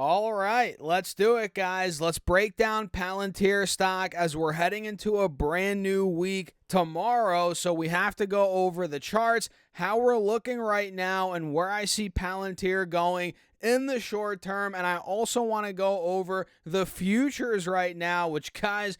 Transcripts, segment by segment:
All right, let's do it, guys. Let's break down Palantir stock as we're heading into a brand new week tomorrow. So we have to go over the charts, how we're looking right now, and where I see Palantir going in the short term. And I also want to go over the futures right now, which, guys,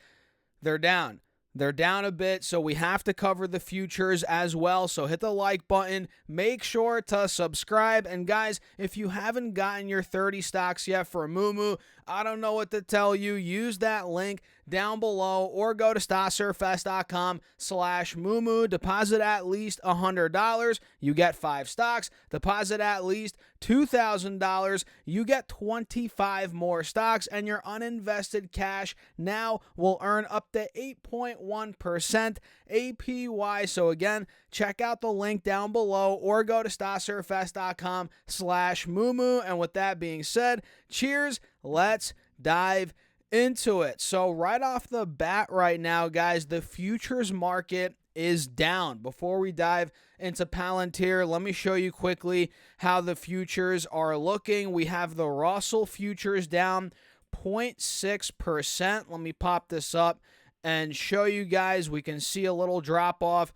they're down. They're down a bit, so we have to cover the futures as well. So hit the like button. Make sure to subscribe. And guys, if you haven't gotten your 30 stocks yet for Moomoo, I don't know what to tell you. Use that link down below or go to stocksurfest.com/Moomoo. Deposit at least $100. You get 5 stocks. Deposit at least $2,000. You get 25 more stocks, and your uninvested cash now will earn up to 8.1% APY. So again, check out the link down below or go to stocksurfest.com/Moomoo. And with that being said, cheers. Let's dive into it. So right off the bat right now, guys, the futures market is down. Before we dive into Palantir, let me show you quickly how the futures are looking. We have the Russell futures down 0.6%. Let me pop this up and show you guys. We can see a little drop off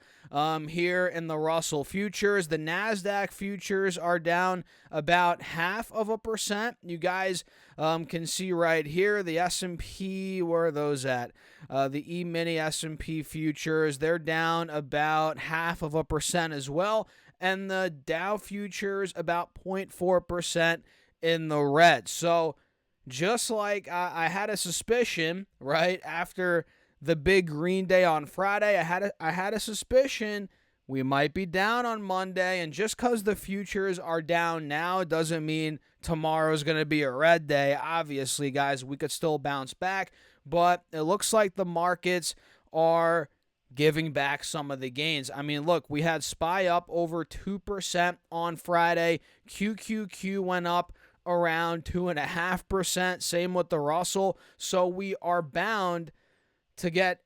here in the Russell futures. The NASDAQ futures are down about 0.5%. You guys can see right here the S&P, where are those at? The E-mini S&P futures, they're down about 0.5% as well. And the Dow futures about 0.4% in the red. So just like I had a suspicion, right, after the big green day on Friday, I had a suspicion we might be down on Monday. And just because the futures are down now doesn't mean tomorrow's going to be a red day. Obviously, guys, we could still bounce back, but it looks like the markets are giving back some of the gains. I mean, look, we had SPY up over 2% on Friday. QQQ went up around 2.5%. Same with the Russell. So we are bound to get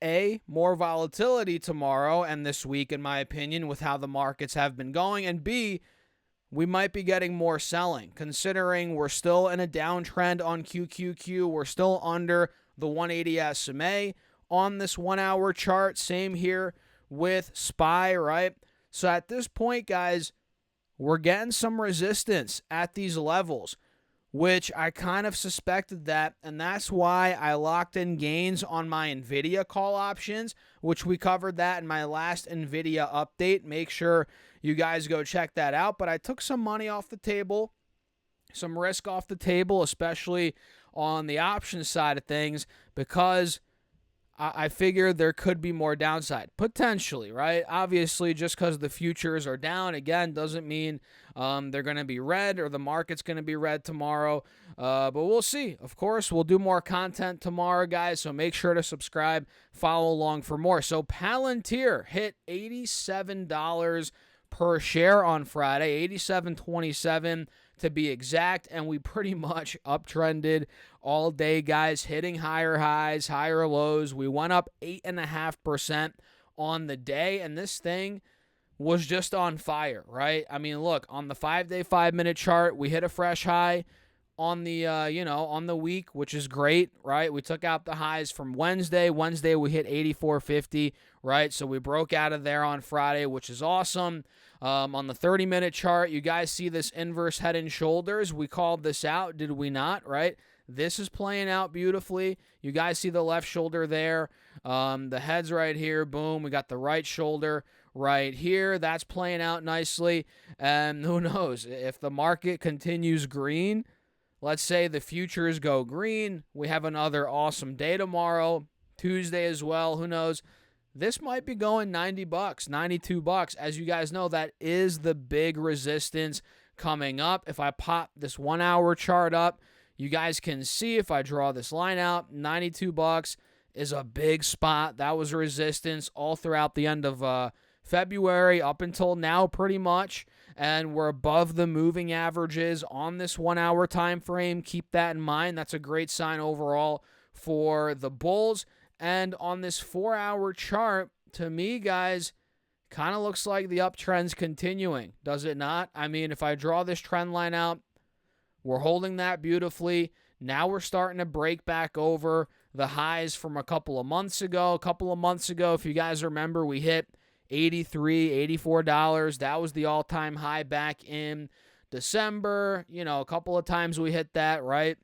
more volatility tomorrow and this week, in my opinion, with how the markets have been going, and B, we might be getting more selling, considering we're still in a downtrend on QQQ. We're still under the 180 SMA on this 1-hour chart. Same here with SPY, right? So at this point, guys, we're getting some resistance at these levels, which I kind of suspected that, and that's why I locked in gains on my NVIDIA call options, which we covered that in my last NVIDIA update. Make sure you guys go check that out. But I took some money off the table, some risk off the table, especially on the options side of things, because I figured there could be more downside, potentially, right? Obviously, just because the futures are down, again, doesn't mean they're going to be red or the market's going to be red tomorrow. But we'll see. Of course, we'll do more content tomorrow, guys, so make sure to subscribe, follow along for more. So Palantir hit $87 per share on Friday, $87.27 to be exact, and we pretty much uptrended all day, guys, hitting higher highs, higher lows. We went up 8.5% on the day, and this thing was just on fire, right? I mean, look, on the 5-day, 5-minute chart, we hit a fresh high on the, on the week, which is great, right? We took out the highs from Wednesday. Wednesday, we hit 84.50, right? So we broke out of there on Friday, which is awesome. On the 30-minute chart, you guys see this inverse head and shoulders. We called this out, did we not, right? This is playing out beautifully. You guys see the left shoulder there. The head's right here. Boom. We got the right shoulder right here. That's playing out nicely. And who knows? If the market continues green, let's say the futures go green, we have another awesome day tomorrow, Tuesday as well. Who knows? This might be going $90, $92. As you guys know, that is the big resistance coming up. If I pop this 1-hour chart up, you guys can see if I draw this line out, $92 is a big spot. That was resistance all throughout the end of February up until now pretty much. And we're above the moving averages on this 1-hour time frame. Keep that in mind. That's a great sign overall for the bulls. And on this 4-hour chart, to me, guys, kind of looks like the uptrend's continuing. Does it not? I mean, if I draw this trend line out, We're holding that beautifully. Now we're starting to break back over the highs from a couple of months ago. A couple of months ago, if you guys remember, we hit $83, $84. That was the all-time high back in December. You know, a couple of times we hit that, right?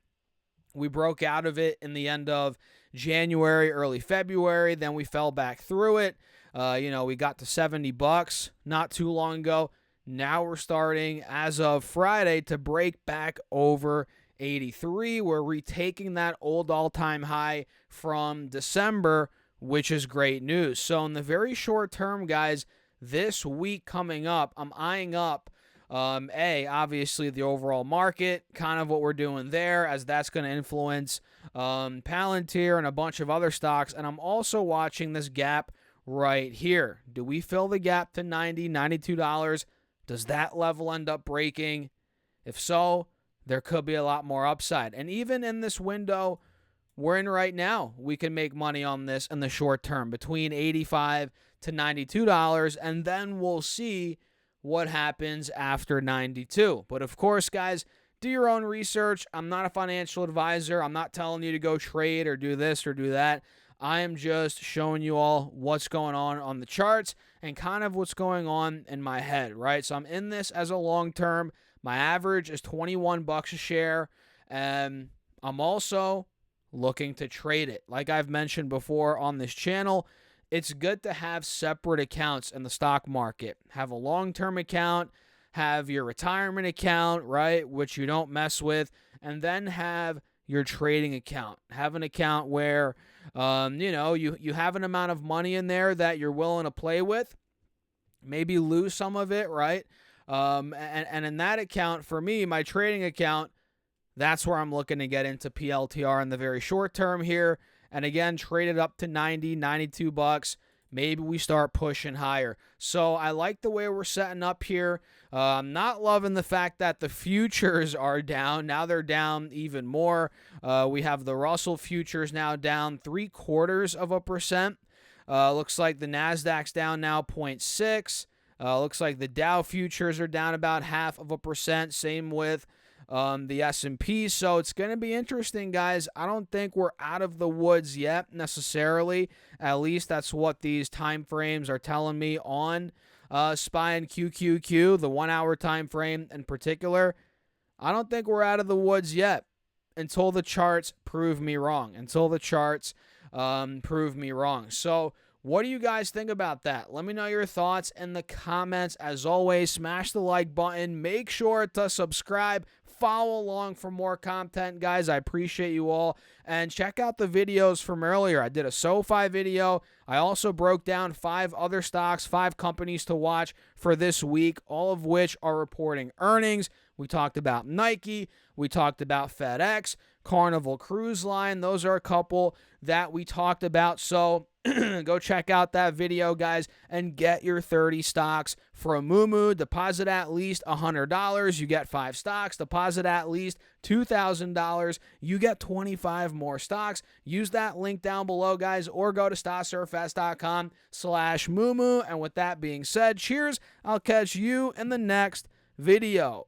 We broke out of it in the end of January, early February. Then we fell back through it. We got to $70 not too long ago. Now we're starting, as of Friday, to break back over 83. We're retaking that old all-time high from December, which is great news. So in the very short term, guys, this week coming up, I'm eyeing up obviously the overall market, kind of what we're doing there, as that's going to influence Palantir and a bunch of other stocks. And I'm also watching this gap right here. Do we fill the gap to $90, $92? Does that level end up breaking? If so, there could be a lot more upside. And even in this window we're in right now, we can make money on this in the short term, between $85 to $92, and then we'll see what happens after 92. But of course, guys, do your own research. I'm not a financial advisor. I'm not telling you to go trade or do this or do that. I am just showing you all what's going on the charts and kind of what's going on in my head, right? So I'm in this as a long term. My average is $21 a share, and I'm also looking to trade it. Like I've mentioned before on this channel, it's good to have separate accounts in the stock market. Have a long-term account, have your retirement account, right, which you don't mess with, and then have your trading account. Have an account where you have an amount of money in there that you're willing to play with, maybe lose some of it, right? And in that account, for me, my trading account, that's where I'm looking to get into PLTR in the very short term here. And again, trade it up to $90, $92. Maybe we start pushing higher. So I like the way we're setting up here. I'm not loving the fact that the futures are down. Now they're down even more. We have the Russell futures now down 0.75%. Looks like the NASDAQ's down now 0.6. Looks like the Dow futures are down about 0.5%. Same with the S&P. So it's going to be interesting, guys. I don't think we're out of the woods yet necessarily. At least that's what these time frames are telling me on SPY and QQQ, the 1 hour time frame in particular. I don't think we're out of the woods yet until the charts prove me wrong. So what do you guys think about that? Let me know your thoughts in the comments. As always, smash the like button. Make sure to subscribe. Follow along for more content, guys. I appreciate you all. And check out the videos from earlier. I did a SoFi video. I also broke down 5 other stocks, 5 companies to watch for this week, all of which are reporting earnings. We talked about Nike. We talked about FedEx, Carnival Cruise Line. Those are a couple that we talked about. So go check out that video, guys, and get your 30 stocks from Moomoo. Deposit at least $100. You get 5 stocks. Deposit at least $2,000. You get 25 more stocks. Use that link down below, guys, or go to stocksurfs.com/Moomoo. And with that being said, cheers. I'll catch you in the next video.